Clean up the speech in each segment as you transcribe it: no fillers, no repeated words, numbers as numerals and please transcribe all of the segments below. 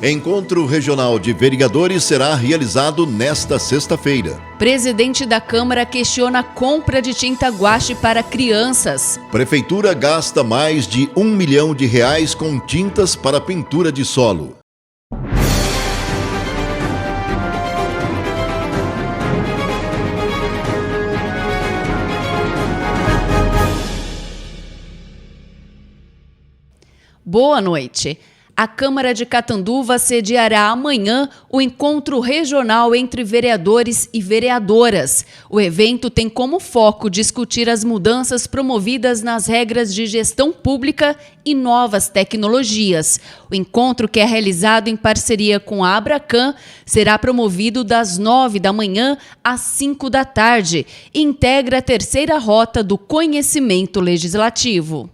Encontro Regional de Vereadores será realizado nesta sexta-feira. Presidente da Câmara questiona a compra de tinta guache para crianças. Prefeitura gasta mais de R$ 1 milhão com tintas para pintura de solo. Boa noite. A Câmara de Catanduva sediará amanhã o encontro regional entre vereadores e vereadoras. O evento tem como foco discutir as mudanças promovidas nas regras de gestão pública e novas tecnologias. O encontro, que é realizado em parceria com a Abracan, será promovido das 9 da manhã às 5 da tarde e integra a terceira rota do conhecimento legislativo.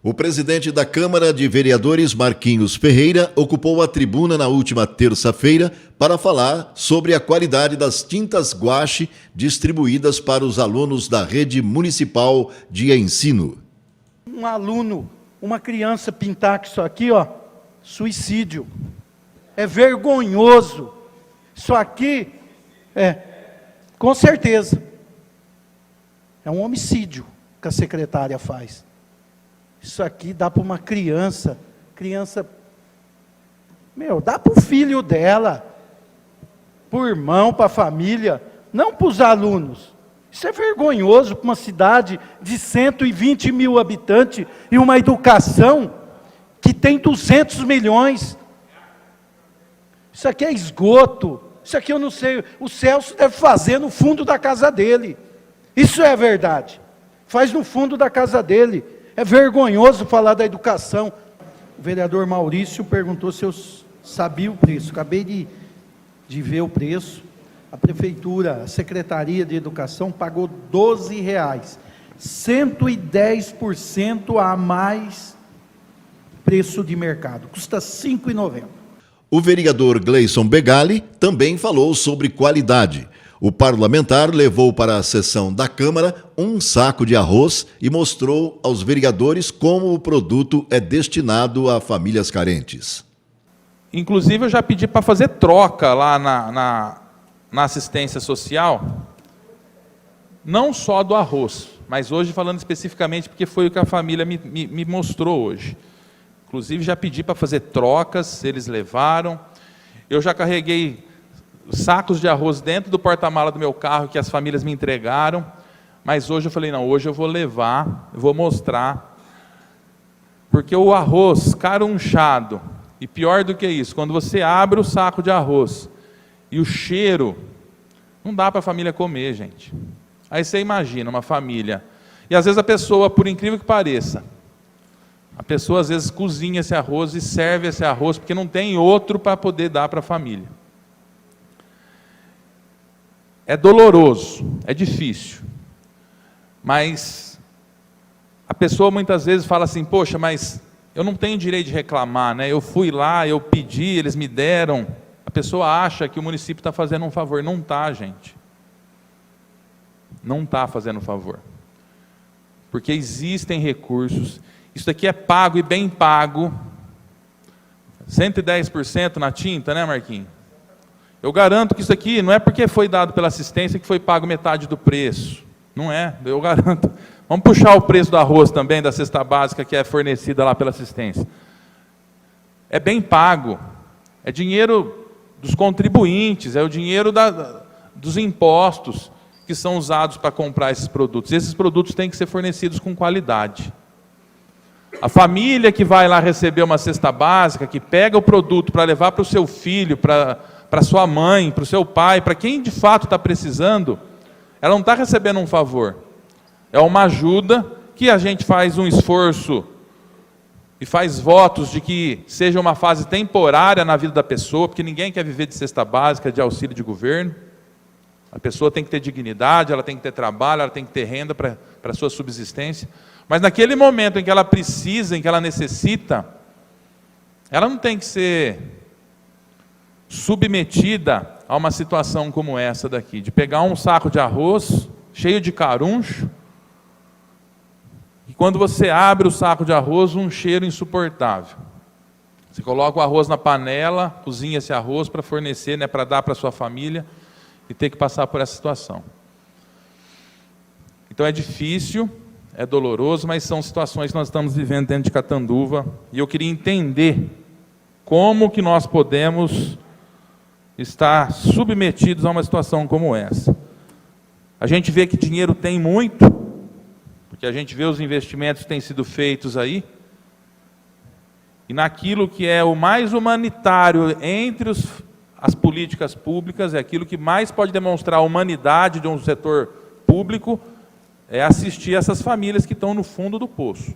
O presidente da Câmara de Vereadores, Marquinhos Ferreira, ocupou a tribuna na última terça-feira para falar sobre a qualidade das tintas guache distribuídas para os alunos da rede municipal de ensino. Um aluno, uma criança pintar com isso aqui, ó, suicídio. É vergonhoso. Isso aqui com certeza, é um homicídio que a secretária faz. Isso aqui dá para uma criança, dá para o filho dela, para o irmão, para a família, não para os alunos. Isso é vergonhoso para uma cidade de 120 mil habitantes e uma educação que tem 200 milhões. Isso aqui é esgoto, isso aqui eu não sei, o Celso deve fazer no fundo da casa dele. Isso é verdade, faz no fundo da casa dele. É vergonhoso falar da educação. O vereador Maurício perguntou se eu sabia o preço. Acabei de ver o preço. A prefeitura, a Secretaria de Educação pagou R$ 12, 110% a mais preço de mercado. Custa R$ 5,90. O vereador Gleison Begali também falou sobre qualidade. O parlamentar levou para a sessão da Câmara um saco de arroz e mostrou aos vereadores como o produto é destinado a famílias carentes. Inclusive, eu já pedi para fazer troca lá na assistência social, não só do arroz, mas hoje falando especificamente porque foi o que a família me mostrou hoje. Inclusive, já pedi para fazer trocas, eles levaram. Eu já carreguei sacos de arroz dentro do porta-mala do meu carro que as famílias me entregaram, mas hoje eu falei, não, hoje eu vou levar, eu vou mostrar, porque o arroz carunchado, e pior do que isso, quando você abre o saco de arroz, e o cheiro, não dá para a família comer, gente. Aí você imagina uma família, e às vezes a pessoa, por incrível que pareça, a pessoa às vezes cozinha esse arroz e serve esse arroz, porque não tem outro para poder dar para a família. É doloroso, é difícil, mas a pessoa muitas vezes fala assim, poxa, mas eu não tenho direito de reclamar, né? Eu fui lá, eu pedi, eles me deram. A pessoa acha que o município está fazendo um favor. Não está, gente. Não está fazendo um favor. Porque existem recursos, isso daqui é pago e bem pago, 110% na tinta, né, Marquinhos? Eu garanto que isso aqui não é porque foi dado pela assistência que foi pago metade do preço. Não é, eu garanto. Vamos puxar o preço do arroz também, da cesta básica que é fornecida lá pela assistência. É bem pago. É dinheiro dos contribuintes, é o dinheiro dos impostos que são usados para comprar esses produtos. Esses produtos têm que ser fornecidos com qualidade. A família que vai lá receber uma cesta básica, que pega o produto para levar para o seu filho, para sua mãe, para o seu pai, para quem de fato está precisando, ela não está recebendo um favor. É uma ajuda que a gente faz um esforço e faz votos de que seja uma fase temporária na vida da pessoa, porque ninguém quer viver de cesta básica, de auxílio de governo. A pessoa tem que ter dignidade, ela tem que ter trabalho, ela tem que ter renda para a sua subsistência. Mas naquele momento em que ela precisa, em que ela necessita, ela não tem que ser submetida a uma situação como essa daqui, de pegar um saco de arroz cheio de caruncho, e quando você abre o saco de arroz, um cheiro insuportável. Você coloca o arroz na panela, cozinha esse arroz para fornecer, né, para dar para a sua família e ter que passar por essa situação. Então é difícil, é doloroso, mas são situações que nós estamos vivendo dentro de Catanduva e eu queria entender como que nós podemos estar submetidos a uma situação como essa. A gente vê que dinheiro tem muito, porque a gente vê os investimentos que têm sido feitos aí, e naquilo que é o mais humanitário entre as políticas públicas, é aquilo que mais pode demonstrar a humanidade de um setor público, é assistir essas famílias que estão no fundo do poço.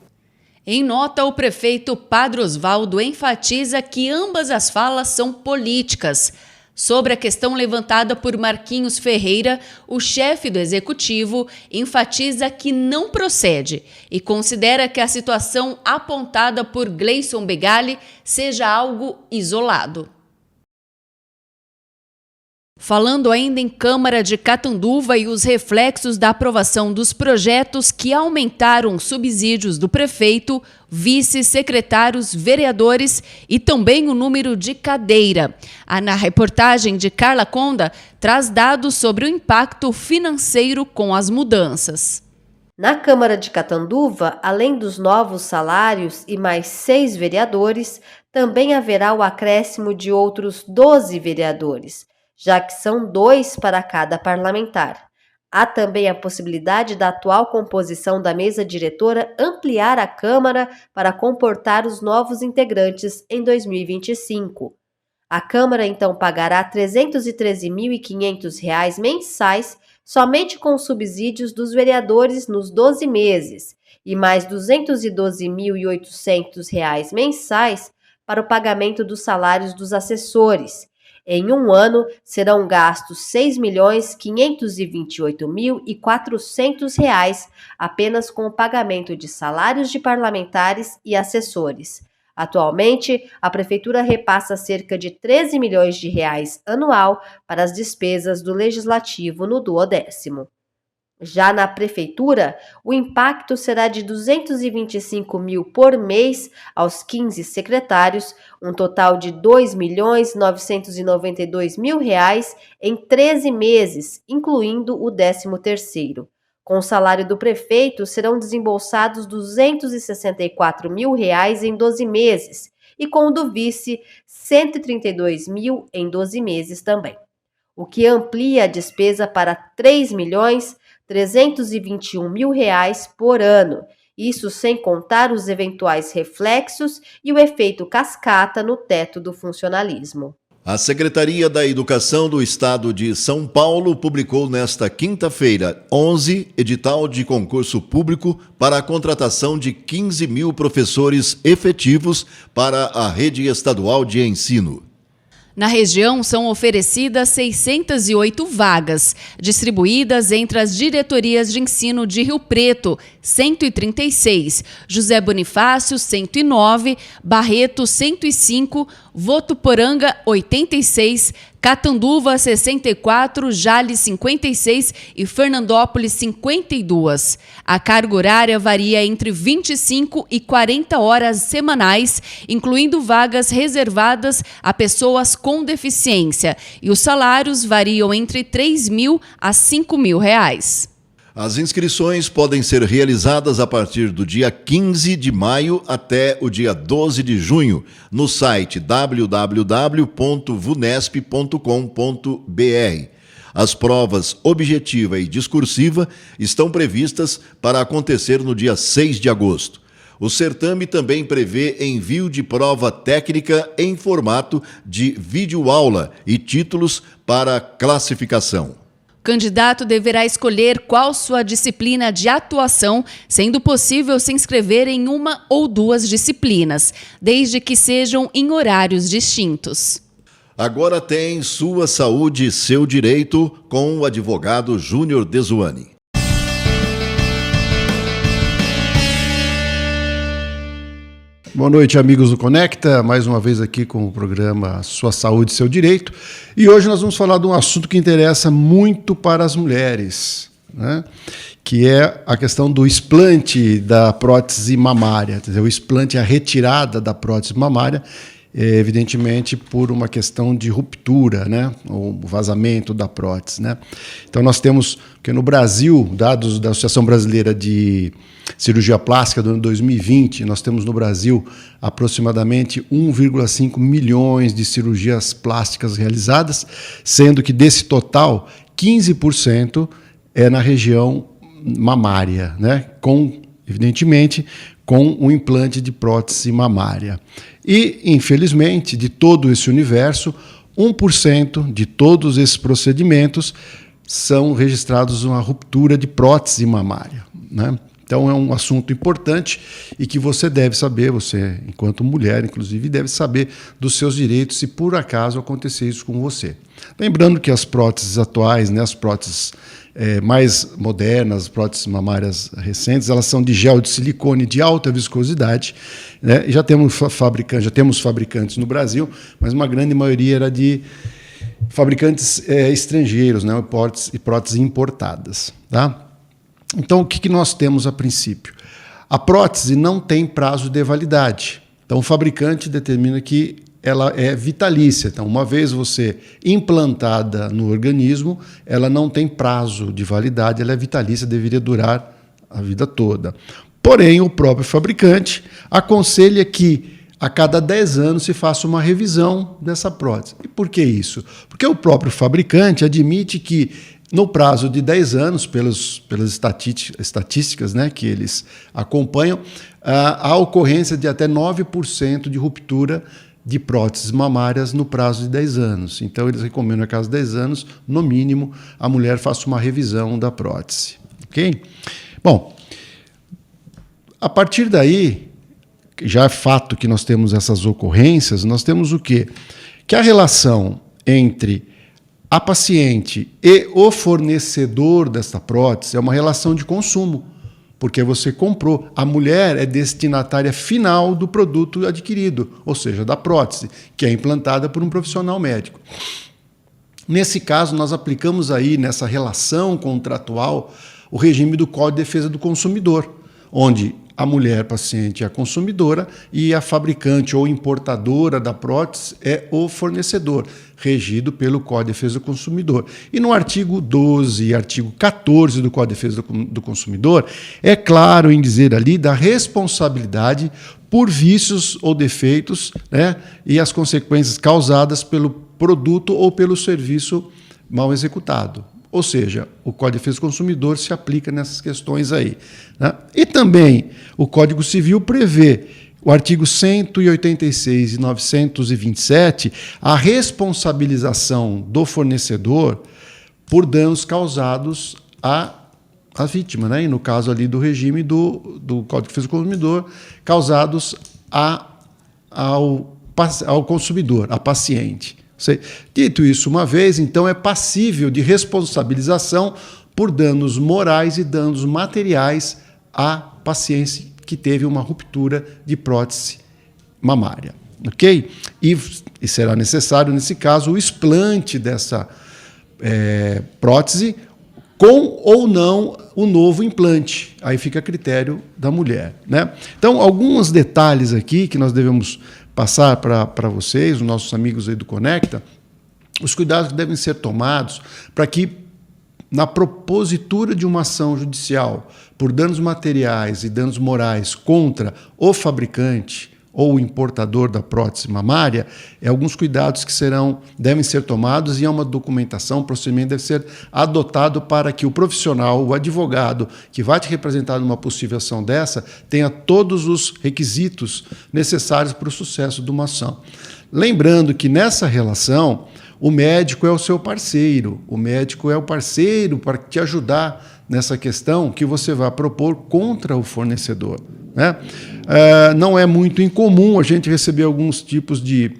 Em nota, o prefeito Padre Osvaldo enfatiza que ambas as falas são políticas. Sobre a questão levantada por Marquinhos Ferreira, o chefe do executivo enfatiza que não procede e considera que a situação apontada por Gleison Begali seja algo isolado. Falando ainda em Câmara de Catanduva e os reflexos da aprovação dos projetos que aumentaram subsídios do prefeito, vice-secretários, vereadores e também o número de cadeira. Na reportagem de Carla Conda, traz dados sobre o impacto financeiro com as mudanças. Na Câmara de Catanduva, além dos novos salários e mais 6 vereadores, também haverá o acréscimo de outros 12 vereadores, já que são 2 para cada parlamentar. Há também a possibilidade da atual composição da mesa diretora ampliar a Câmara para comportar os novos integrantes em 2025. A Câmara, então, pagará R$ 313.500 mensais somente com os subsídios dos vereadores nos 12 meses e mais R$ 212.800 mensais para o pagamento dos salários dos assessores. Em um ano, serão gastos R$ 6.528.400 apenas com o pagamento de salários de parlamentares e assessores. Atualmente, a Prefeitura repassa cerca de R$ 13 milhões anual para as despesas do Legislativo no 10º. Já na Prefeitura, o impacto será de R$ 225 mil por mês aos 15 secretários, um total de R$ 2.992.000 em 13 meses, incluindo o 13º. Com o salário do prefeito, serão desembolsados R$ 264 mil em 12 meses e com o do vice, R$ 132 mil em 12 meses também, o que amplia a despesa para R$ 3.321.000 por ano, isso sem contar os eventuais reflexos e o efeito cascata no teto do funcionalismo. A Secretaria da Educação do Estado de São Paulo publicou nesta quinta-feira, 11, edital de concurso público para a contratação de 15 mil professores efetivos para a rede estadual de ensino. Na região, são oferecidas 608 vagas, distribuídas entre as diretorias de ensino de Rio Preto, 136, José Bonifácio, 109, Barreto, 105, Votuporanga, 86, Catanduva, 64, Jales, 56 e Fernandópolis, 52. A carga horária varia entre 25 e 40 horas semanais, incluindo vagas reservadas a pessoas com deficiência, e os salários variam entre R$ 3.000 a R$ 5.000. As inscrições podem ser realizadas a partir do dia 15 de maio até o dia 12 de junho, no site www.vunesp.com.br. As provas objetiva e discursiva estão previstas para acontecer no dia 6 de agosto. O certame também prevê envio de prova técnica em formato de videoaula e títulos para classificação. O candidato deverá escolher qual sua disciplina de atuação, sendo possível se inscrever em uma ou duas disciplinas, desde que sejam em horários distintos. Agora tem Sua Saúde, Seu Direito, com o advogado Júnior Dezuani. Boa noite, amigos do Conecta, mais uma vez aqui com o programa Sua Saúde, Seu Direito. E hoje nós vamos falar de um assunto que interessa muito para as mulheres, né? Que é a questão do explante da prótese mamária, quer dizer, o explante, a retirada da prótese mamária, evidentemente por uma questão de ruptura, né, o vazamento da prótese, né. Então nós temos que no Brasil, dados da Associação Brasileira de Cirurgia Plástica do ano 2020, nós temos no Brasil aproximadamente 1,5 milhões de cirurgias plásticas realizadas, sendo que desse total 15% é na região mamária, né, evidentemente com o implante de prótese mamária. E, infelizmente, de todo esse universo, 1% de todos esses procedimentos são registrados uma ruptura de prótese mamária, né? Então é um assunto importante e que você deve saber, você, enquanto mulher, inclusive, deve saber dos seus direitos se por acaso acontecer isso com você. Lembrando que as próteses atuais, né, as próteses mais modernas, próteses mamárias recentes, elas são de gel de silicone de alta viscosidade, né? Já temos fabricantes no Brasil, mas uma grande maioria era de fabricantes estrangeiros, né, e próteses importadas, tá? Então, o que nós temos a princípio? A prótese não tem prazo de validade. Então, o fabricante determina que ela é vitalícia. Então, uma vez você implantada no organismo, ela não tem prazo de validade, ela é vitalícia, deveria durar a vida toda. Porém, o próprio fabricante aconselha que a cada 10 anos se faça uma revisão dessa prótese. E por que isso? Porque o próprio fabricante admite que no prazo de 10 anos, pelas estatísticas, né, que eles acompanham, a ocorrência de até 9% de ruptura de próteses mamárias no prazo de 10 anos. Então, eles recomendam que a cada 10 anos, no mínimo, a mulher faça uma revisão da prótese. Ok? Bom, a partir daí, já é fato que nós temos essas ocorrências, nós temos o quê? Que a relação entre a paciente e o fornecedor desta prótese é uma relação de consumo, porque você comprou. A mulher é destinatária final do produto adquirido, ou seja, da prótese, que é implantada por um profissional médico. Nesse caso, nós aplicamos aí, nessa relação contratual, o regime do Código de Defesa do Consumidor, onde a mulher paciente é a consumidora e a fabricante ou importadora da prótese é o fornecedor, regido pelo Código de Defesa do Consumidor. E no artigo 12 e artigo 14 do Código de Defesa do Consumidor, é claro em dizer ali da responsabilidade por vícios ou defeitos, né, e as consequências causadas pelo produto ou pelo serviço mal executado. Ou seja, o Código de Defesa do Consumidor se aplica nessas questões aí, né? E também o Código Civil prevê, o artigo 186 e 927, a responsabilização do fornecedor por danos causados à vítima, né? E no caso ali do regime do Código de Defesa do Consumidor, causados ao consumidor, à paciente. Dito isso uma vez, então é passível de responsabilização por danos morais e danos materiais à paciente que teve uma ruptura de prótese mamária. Ok? E será necessário, nesse caso, o explante dessa prótese com ou não o novo implante. Aí fica a critério da mulher, né? Então, alguns detalhes aqui que nós devemos passar para vocês, os nossos amigos aí do Conecta, os cuidados que devem ser tomados para que, na propositura de uma ação judicial por danos materiais e danos morais contra o fabricante ou o importador da prótese mamária, alguns cuidados que devem ser tomados e é uma documentação, um procedimento deve ser adotado para que o profissional, o advogado que vai te representar numa possível ação dessa, tenha todos os requisitos necessários para o sucesso de uma ação. Lembrando que nessa relação, o médico é o seu parceiro, o médico é o parceiro para te ajudar nessa questão que você vai propor contra o fornecedor, né? Não é muito incomum a gente receber alguns tipos de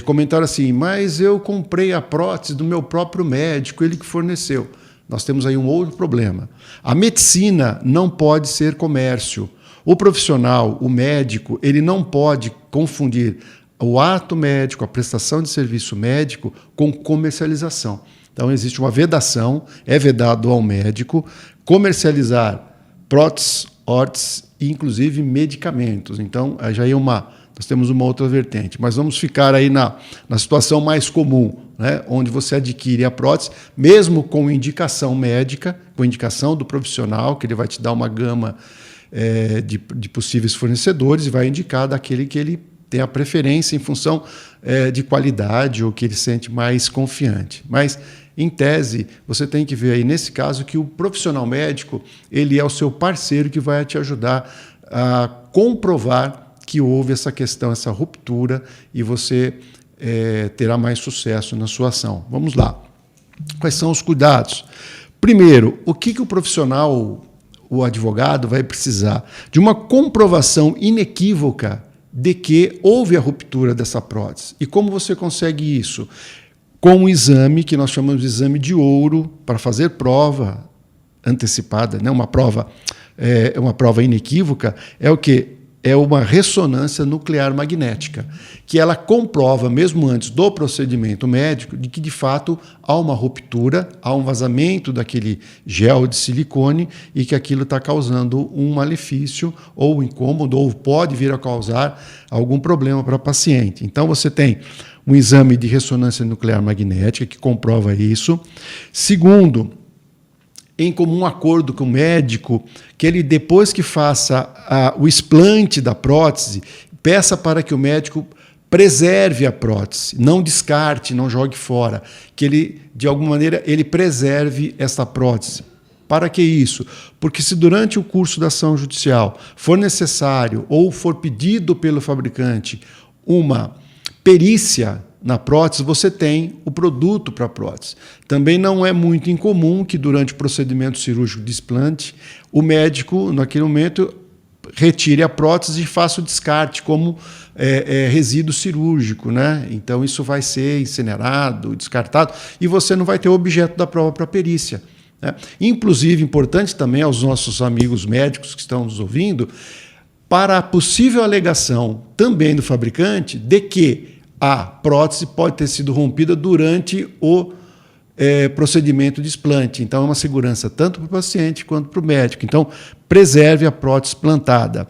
comentário assim, mas eu comprei a prótese do meu próprio médico, ele que forneceu. Nós temos aí um outro problema. A medicina não pode ser comércio. O profissional, o médico, ele não pode confundir o ato médico, a prestação de serviço médico com comercialização. Então, existe uma vedação, é vedado ao médico comercializar próteses, órteses e, inclusive, medicamentos. Então, já é uma Nós temos uma outra vertente, mas vamos ficar aí na situação mais comum, né? Onde você adquire a prótese, mesmo com indicação médica, com indicação do profissional, que ele vai te dar uma gama de possíveis fornecedores e vai indicar daquele que ele tem a preferência em função de qualidade ou que ele sente mais confiante. Mas, em tese, você tem que ver aí, nesse caso, que o profissional médico ele é o seu parceiro que vai te ajudar a comprovar que houve essa questão, essa ruptura, e você terá mais sucesso na sua ação. Vamos lá. Quais são os cuidados? Primeiro, o que o profissional, o advogado, vai precisar? De uma comprovação inequívoca de que houve a ruptura dessa prótese. E como você consegue isso? Com um exame que nós chamamos de exame de ouro, para fazer prova antecipada, né? Uma prova inequívoca, é o quê? É uma ressonância nuclear magnética, que ela comprova, mesmo antes do procedimento médico, de que, de fato, há uma ruptura, há um vazamento daquele gel de silicone e que aquilo está causando um malefício ou incômodo, ou pode vir a causar algum problema para a paciente. Então, você tem um exame de ressonância nuclear magnética que comprova isso. Segundo, em comum acordo com o médico, que ele, depois que faça o explante da prótese, peça para que o médico preserve a prótese, não descarte, não jogue fora, que ele, de alguma maneira, ele preserve essa prótese. Para que isso? Porque se durante o curso da ação judicial for necessário ou for pedido pelo fabricante uma perícia na prótese, você tem o produto para a prótese. Também não é muito incomum que, durante o procedimento cirúrgico de explante, o médico, naquele momento, retire a prótese e faça o descarte como resíduo cirúrgico, né? Então, isso vai ser incinerado, descartado, e você não vai ter o objeto da prova para a perícia, né? Inclusive, importante também aos nossos amigos médicos que estão nos ouvindo, para a possível alegação também do fabricante de que a prótese pode ter sido rompida durante o procedimento de explante. Então, é uma segurança tanto para o paciente quanto para o médico. Então, preserve a prótese plantada.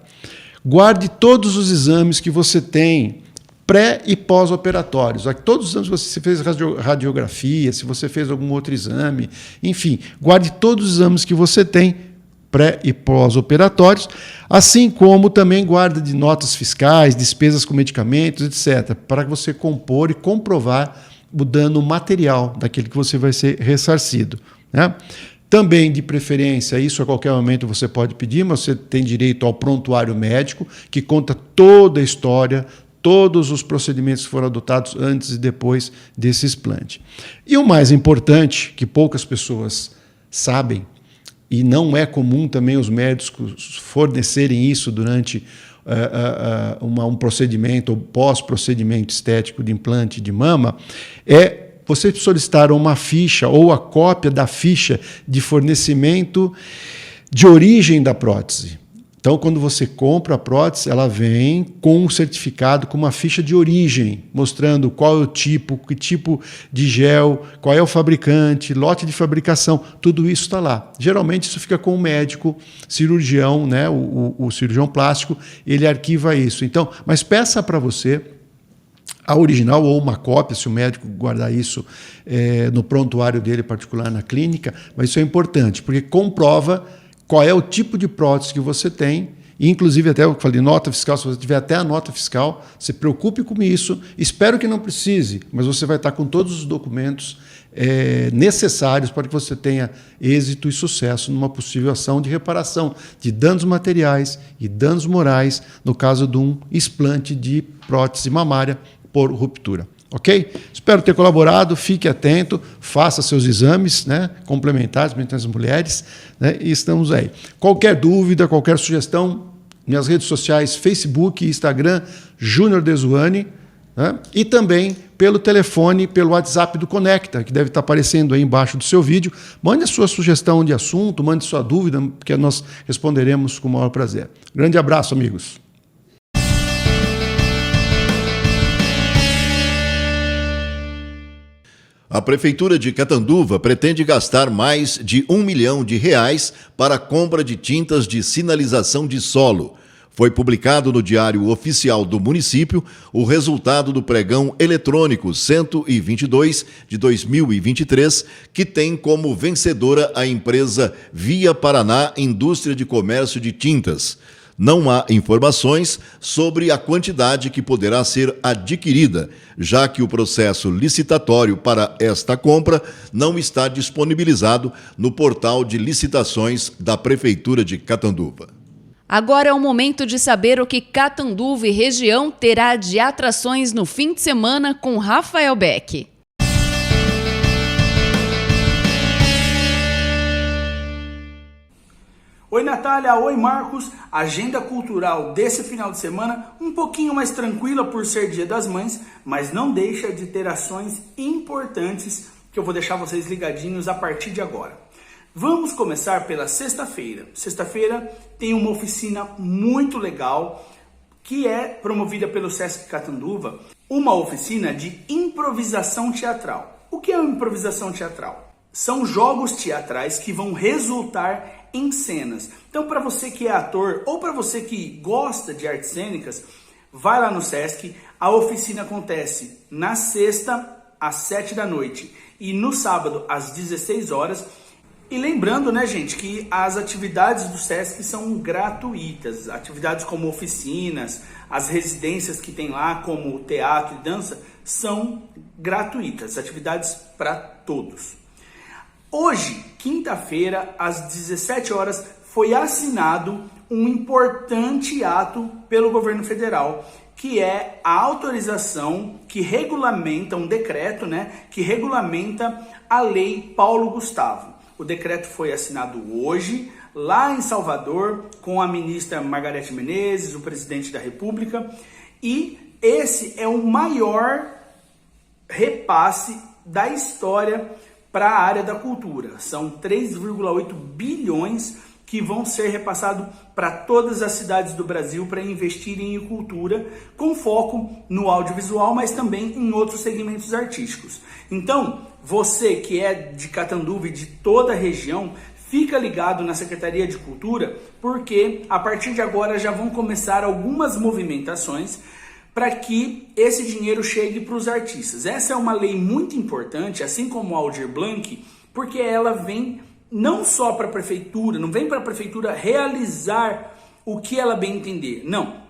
Guarde todos os exames que você tem, pré e pós-operatórios. Todos os exames, se você fez radiografia, se você fez algum outro exame, enfim, guarde todos os exames que você tem, pré e pós-operatórios, assim como também guarda de notas fiscais, despesas com medicamentos, etc., para você compor e comprovar o dano material daquele que você vai ser ressarcido, né? Também, de preferência, isso a qualquer momento você pode pedir, mas você tem direito ao prontuário médico, que conta toda a história, todos os procedimentos que foram adotados antes e depois desse explante. E o mais importante, que poucas pessoas sabem, e não é comum também os médicos fornecerem isso durante um procedimento ou pós-procedimento estético de implante de mama, é você solicitar uma ficha ou a cópia da ficha de fornecimento de origem da prótese. Então, quando você compra a prótese, ela vem com um certificado, com uma ficha de origem, mostrando qual é o tipo, que tipo de gel, qual é o fabricante, lote de fabricação, tudo isso está lá. Geralmente isso fica com o médico, cirurgião, né, o cirurgião plástico, ele arquiva isso. Então, mas peça para você a original ou uma cópia, se o médico guardar isso no prontuário dele particular na clínica, mas isso é importante, porque comprova qual é o tipo de prótese que você tem, e inclusive até eu falei nota fiscal, se você tiver até a nota fiscal, se preocupe com isso, espero que não precise, mas você vai estar com todos os documentos necessários para que você tenha êxito e sucesso numa possível ação de reparação de danos materiais e danos morais no caso de um explante de prótese mamária por ruptura. Ok? Espero ter colaborado, fique atento, faça seus exames, né, complementares, principalmente as mulheres, né, e estamos aí. Qualquer dúvida, qualquer sugestão, minhas redes sociais, Facebook e Instagram, Júnior Dezuani, né, e também pelo telefone, pelo WhatsApp do Conecta, que deve estar aparecendo aí embaixo do seu vídeo. Mande a sua sugestão de assunto, mande sua dúvida, que nós responderemos com o maior prazer. Grande abraço, amigos. A Prefeitura de Catanduva pretende gastar mais de R$ 1 milhão para a compra de tintas de sinalização de solo. Foi publicado no Diário Oficial do município o resultado do pregão eletrônico 122 de 2023, que tem como vencedora a empresa Via Paraná Indústria de Comércio de Tintas. Não há informações sobre a quantidade que poderá ser adquirida, já que o processo licitatório para esta compra não está disponibilizado no portal de licitações da Prefeitura de Catanduva. Agora é o momento de saber o que Catanduva e região terá de atrações no fim de semana com Rafael Beck. Oi Natália, oi Marcos, agenda cultural desse final de semana um pouquinho mais tranquila por ser Dia das Mães, mas não deixa de ter ações importantes que eu vou deixar vocês ligadinhos a partir de agora. Vamos começar pela sexta-feira. Sexta-feira tem uma oficina muito legal que é promovida pelo Sesc Catanduva, uma oficina de improvisação teatral. O que é uma improvisação teatral? São jogos teatrais que vão resultar em cenas. Então, para você que é ator ou para você que gosta de artes cênicas, vai lá no Sesc. A oficina acontece na sexta às 7 da noite e no sábado às 16 horas. E lembrando, né, gente, que as atividades do Sesc são gratuitas. Atividades como oficinas, as residências que tem lá, como teatro e dança, são gratuitas. Atividades para todos. Hoje, quinta-feira, às 17 horas, foi assinado um importante ato pelo governo federal, que é a autorização que regulamenta, um decreto, né, que regulamenta a Lei Paulo Gustavo. O decreto foi assinado hoje, lá em Salvador, com a ministra Margarete Menezes, o presidente da República, e esse é o maior repasse da história para a área da cultura. São 3,8 bilhões que vão ser repassados para todas as cidades do Brasil para investirem em cultura, com foco no audiovisual, mas também em outros segmentos artísticos. Então, você que é de Catanduva e de toda a região, fica ligado na Secretaria de Cultura, porque a partir de agora já vão começar algumas movimentações para que esse dinheiro chegue para os artistas. Essa é uma lei muito importante, assim como o Aldir Blanc, porque ela vem não só para a prefeitura, não vem para a prefeitura realizar o que ela bem entender. Não,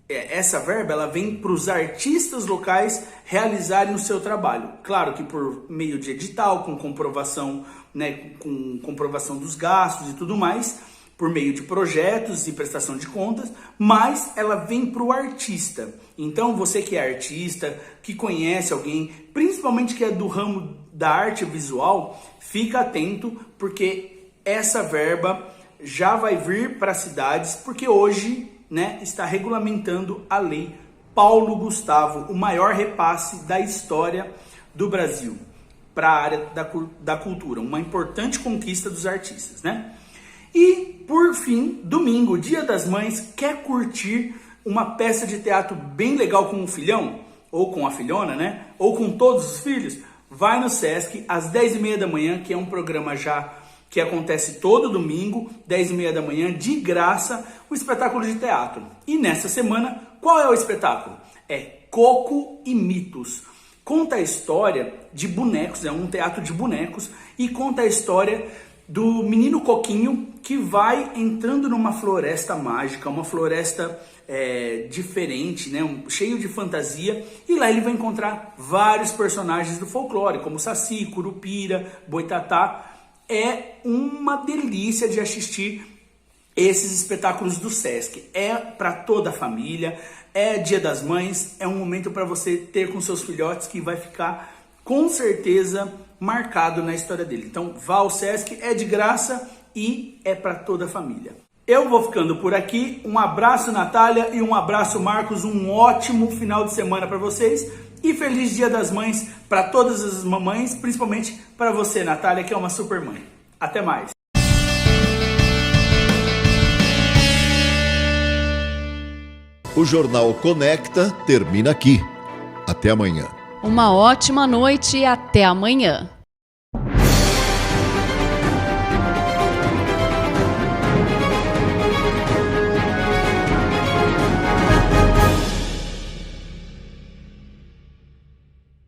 essa verba ela vem para os artistas locais realizarem o seu trabalho. Claro que por meio de edital, com comprovação, né, com comprovação dos gastos e tudo mais, por meio de projetos e prestação de contas, mas ela vem para o artista. Então você que é artista, que conhece alguém, principalmente que é do ramo da arte visual, fica atento, porque essa verba já vai vir para as cidades, porque hoje, né, está regulamentando a Lei Paulo Gustavo, o maior repasse da história do Brasil para a área da cultura, uma importante conquista dos artistas, né? E, por fim, domingo, Dia das Mães, quer curtir uma peça de teatro bem legal com o filhão? Ou com a filhona, né? Ou com todos os filhos? Vai no Sesc às 10h30 da manhã, que é um programa já que acontece todo domingo, 10h30 da manhã, de graça, o espetáculo de teatro. E nessa semana, qual é o espetáculo? É Coco e Mitos. Conta a história de bonecos, é um teatro de bonecos, e conta a história do menino Coquinho que vai entrando numa floresta mágica, uma floresta diferente, né, cheio de fantasia, e lá ele vai encontrar vários personagens do folclore, como Saci, Curupira, Boitatá. É uma delícia de assistir esses espetáculos do Sesc. É para toda a família, é Dia das Mães, é um momento para você ter com seus filhotes que vai ficar com certeza marcado na história dele. Então vá ao Sesc, é de graça e é para toda a família. Eu vou ficando por aqui. Um abraço, Natália, e um abraço, Marcos. Um ótimo final de semana para vocês e feliz Dia das Mães para todas as mamães, principalmente para você, Natália, que é uma super mãe. Até mais. O Jornal Conecta termina aqui. Até amanhã. Uma ótima noite e até amanhã.